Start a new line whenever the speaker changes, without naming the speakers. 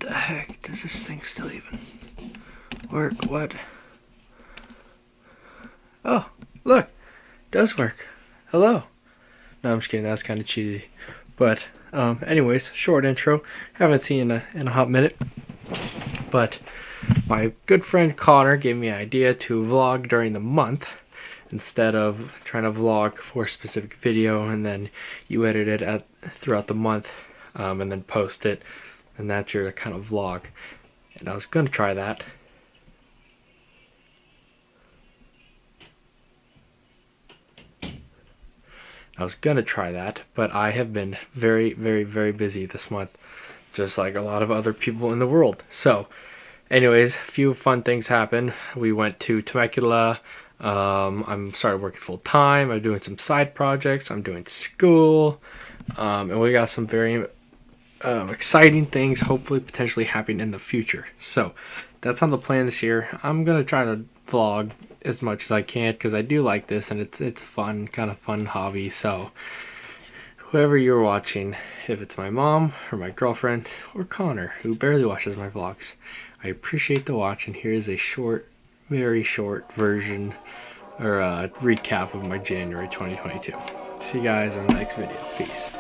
The heck does this thing still even work? What? Oh, look, it does work. Hello. No, I'm just kidding. That's kind of cheesy. But, anyways, short intro. Haven't seen in a hot minute. But my good friend Connor gave me an idea to vlog during the month instead of trying to vlog for a specific video and then you edit it throughout the month and then post it, and that's your kind of vlog. And I was going to try that. But I have been very, very, very busy this month, just like a lot of other people in the world. So, anyways, a few fun things happened. We went to Temecula. I'm started working full time. I'm doing some side projects. I'm doing school. And we got some very exciting things, hopefully potentially happening in the future. So, that's on the plan this year. I'm going to try to vlog as much as I can because I do like this and it's fun, kind of fun hobby. So whoever you're watching, if it's my mom or my girlfriend or Connor, who barely watches my vlogs, I appreciate the watch, and here's a short, very short version or a recap of my January 2022. See you guys in the next video. Peace.